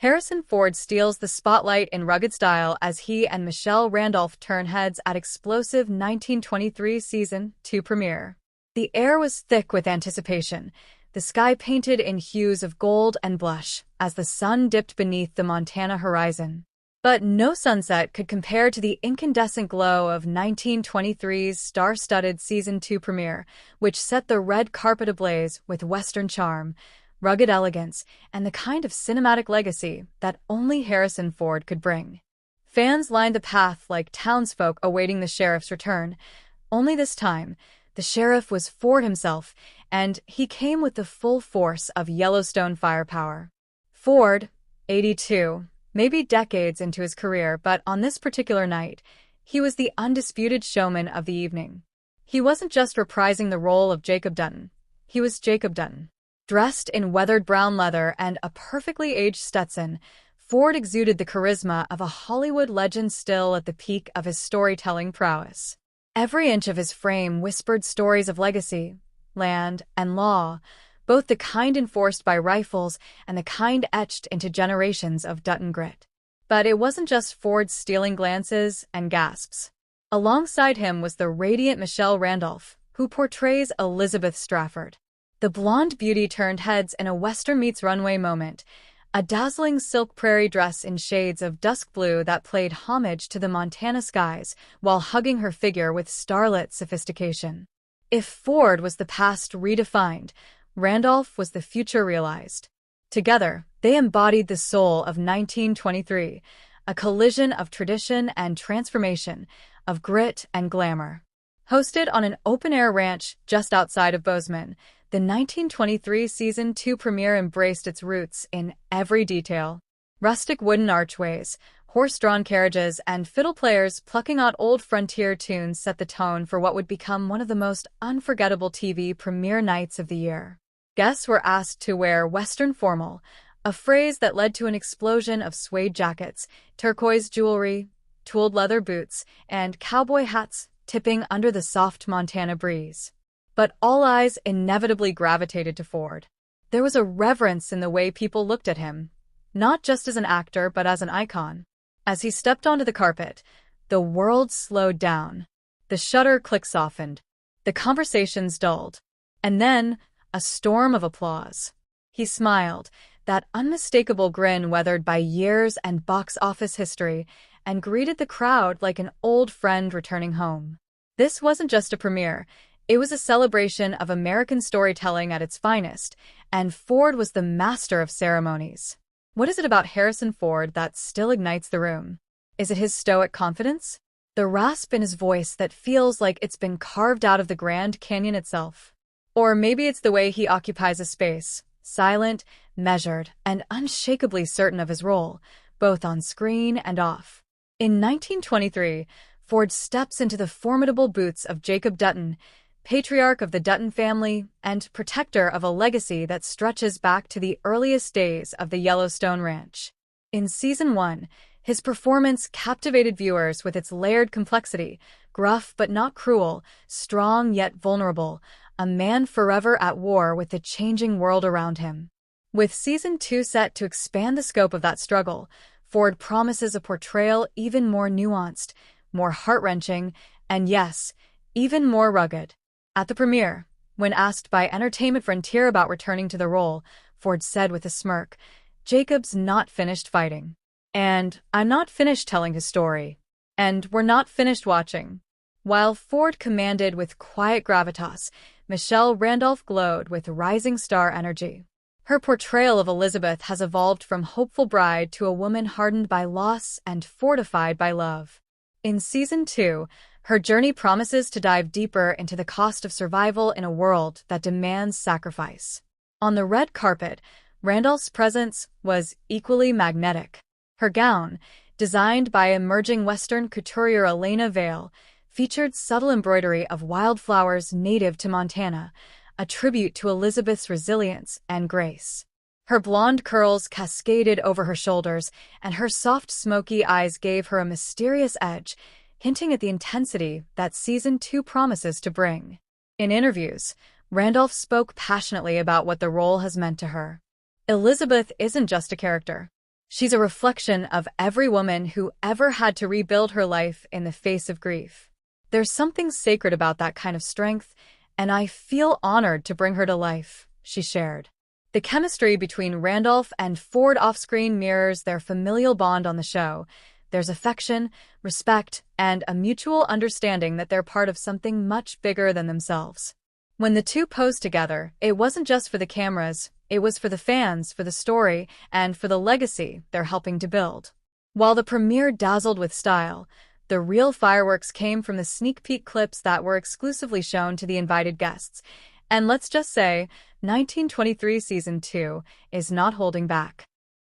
Harrison Ford steals the spotlight in rugged style as he and Michelle Randolph turn heads at explosive 1923 Season 2 premiere. The air was thick with anticipation, the sky painted in hues of gold and blush as the sun dipped beneath the Montana horizon. But no sunset could compare to the incandescent glow of 1923's star-studded Season 2 premiere, which set the red carpet ablaze with Western charm, rugged elegance, and the kind of cinematic legacy that only Harrison Ford could bring. Fans lined the path like townsfolk awaiting the sheriff's return. Only this time, the sheriff was Ford himself, and he came with the full force of Yellowstone firepower. Ford, 82, maybe decades into his career, but on this particular night, he was the undisputed showman of the evening. He wasn't just reprising the role of Jacob Dutton. He was Jacob Dutton. Dressed in weathered brown leather and a perfectly aged Stetson, Ford exuded the charisma of a Hollywood legend still at the peak of his storytelling prowess. Every inch of his frame whispered stories of legacy, land, and law, both the kind enforced by rifles and the kind etched into generations of Dutton grit. But it wasn't just Ford's stealing glances and gasps. Alongside him was the radiant Michelle Randolph, who portrays Elizabeth Strafford. The blonde beauty turned heads in a Western meets runway moment, a dazzling silk prairie dress in shades of dusk blue that played homage to the Montana skies while hugging her figure with starlit sophistication. If Ford was the past redefined, Randolph was the future realized. Together, they embodied the soul of 1923, a collision of tradition and transformation, of grit and glamour. Hosted on an open-air ranch just outside of Bozeman, the 1923 Season 2 premiere embraced its roots in every detail. Rustic wooden archways, horse-drawn carriages, and fiddle players plucking out old frontier tunes set the tone for what would become one of the most unforgettable TV premiere nights of the year. Guests were asked to wear Western formal, a phrase that led to an explosion of suede jackets, turquoise jewelry, tooled leather boots, and cowboy hats tipping under the soft Montana breeze. But all eyes inevitably gravitated to Ford. There was a reverence in the way people looked at him, not just as an actor but as an icon. As he stepped onto the carpet, the world slowed down. The shutter click softened. The conversations dulled. And then, a storm of applause. He smiled, that unmistakable grin weathered by years and box office history, and greeted the crowd like an old friend returning home. This wasn't just a premiere. It was a celebration of American storytelling at its finest, and Ford was the master of ceremonies. What is it about Harrison Ford that still ignites the room? Is it his stoic confidence? The rasp in his voice that feels like it's been carved out of the Grand Canyon itself? Or maybe it's the way he occupies a space, silent, measured, and unshakably certain of his role, both on screen and off. In 1923, Ford steps into the formidable boots of Jacob Dutton, patriarch of the Dutton family and protector of a legacy that stretches back to the earliest days of the Yellowstone Ranch. In Season 1, his performance captivated viewers with its layered complexity, gruff but not cruel, strong yet vulnerable, a man forever at war with the changing world around him. With Season 2 set to expand the scope of that struggle, Ford promises a portrayal even more nuanced, more heart-wrenching, and yes, even more rugged. At the premiere, when asked by Entertainment Frontier about returning to the role, Ford said with a smirk, "Jacob's not finished fighting. And I'm not finished telling his story. And we're not finished watching." While Ford commanded with quiet gravitas, Michelle Randolph glowed with rising star energy. Her portrayal of Elizabeth has evolved from hopeful bride to a woman hardened by loss and fortified by love. In Season 2, her journey promises to dive deeper into the cost of survival in a world that demands sacrifice. On the red carpet, Randolph's presence was equally magnetic. Her gown, designed by emerging Western couturier Elena Vale, featured subtle embroidery of wildflowers native to Montana, a tribute to Elizabeth's resilience and grace. Her blonde curls cascaded over her shoulders, and her soft, smoky eyes gave her a mysterious edge, hinting at the intensity that Season 2 promises to bring. In interviews, Randolph spoke passionately about what the role has meant to her. Elizabeth isn't just a character. She's a reflection of every woman who ever had to rebuild her life in the face of grief. There's something sacred about that kind of strength, and I feel honored to bring her to life, she shared. The chemistry between Randolph and Ford off-screen mirrors their familial bond on the show. There's affection, respect, and a mutual understanding that they're part of something much bigger than themselves. When the two posed together, it wasn't just for the cameras, it was for the fans, for the story, and for the legacy they're helping to build. While the premiere dazzled with style, the real fireworks came from the sneak peek clips that were exclusively shown to the invited guests. And let's just say, 1923 Season 2 is not holding back.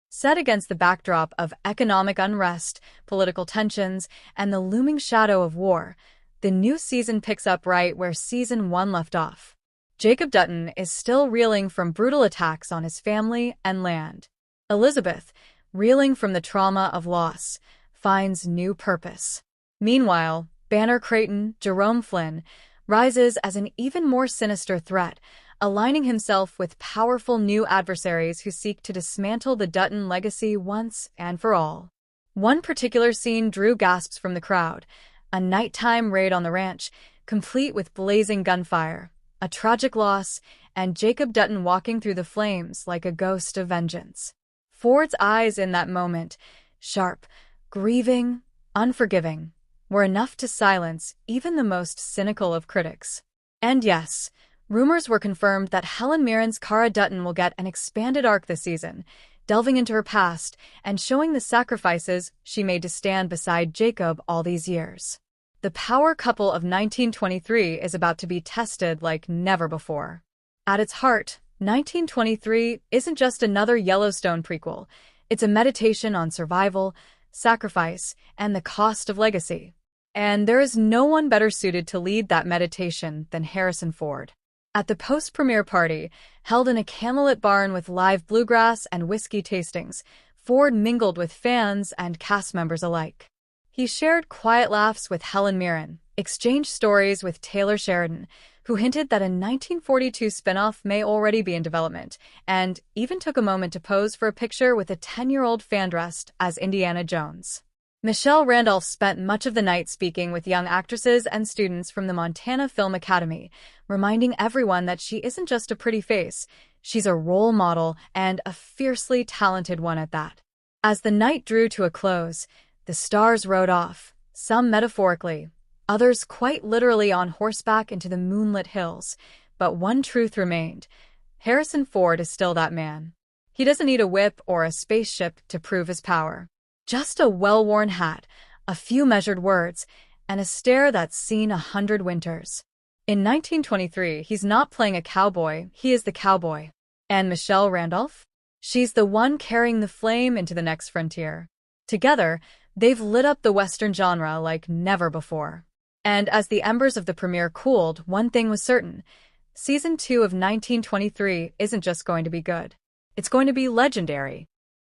Set against the backdrop of economic unrest, political tensions, and the looming shadow of war, the new season picks up right where Season 1 left off. Jacob Dutton is still reeling from brutal attacks on his family and land. Elizabeth, reeling from the trauma of loss, finds new purpose. Meanwhile, Banner Creighton, Jerome Flynn, rises as an even more sinister threat, aligning himself with powerful new adversaries who seek to dismantle the Dutton legacy once and for all. One particular scene drew gasps from the crowd: a nighttime raid on the ranch, complete with blazing gunfire, a tragic loss, and Jacob Dutton walking through the flames like a ghost of vengeance. Ford's eyes in that moment, sharp, grieving, unforgiving, were enough to silence even the most cynical of critics. And yes, rumors were confirmed that Helen Mirren's Cara Dutton will get an expanded arc this season, delving into her past and showing the sacrifices she made to stand beside Jacob all these years. The power couple of 1923 is about to be tested like never before. At its heart, 1923 isn't just another Yellowstone prequel. It's a meditation on survival, sacrifice, and the cost of legacy. And there is no one better suited to lead that meditation than Harrison Ford. At the post-premiere party, held in a candlelit barn with live bluegrass and whiskey tastings, Ford mingled with fans and cast members alike. He shared quiet laughs with Helen Mirren, exchanged stories with Taylor Sheridan, who hinted that a 1942 spinoff may already be in development, and even took a moment to pose for a picture with a 10-year-old fan dressed as Indiana Jones. Michelle Randolph spent much of the night speaking with young actresses and students from the Montana Film Academy, reminding everyone that she isn't just a pretty face, she's a role model and a fiercely talented one at that. As the night drew to a close, the stars rode off, some metaphorically, others quite literally on horseback into the moonlit hills. But one truth remained: Harrison Ford is still that man. He doesn't need a whip or a spaceship to prove his power. Just a well-worn hat, a few measured words, and a stare that's seen 100 winters. In 1923, he's not playing a cowboy, he is the cowboy. And Michelle Randolph? She's the one carrying the flame into the next frontier. Together, they've lit up the Western genre like never before. And as the embers of the premiere cooled, one thing was certain: Season 2 of 1923 isn't just going to be good. It's going to be legendary.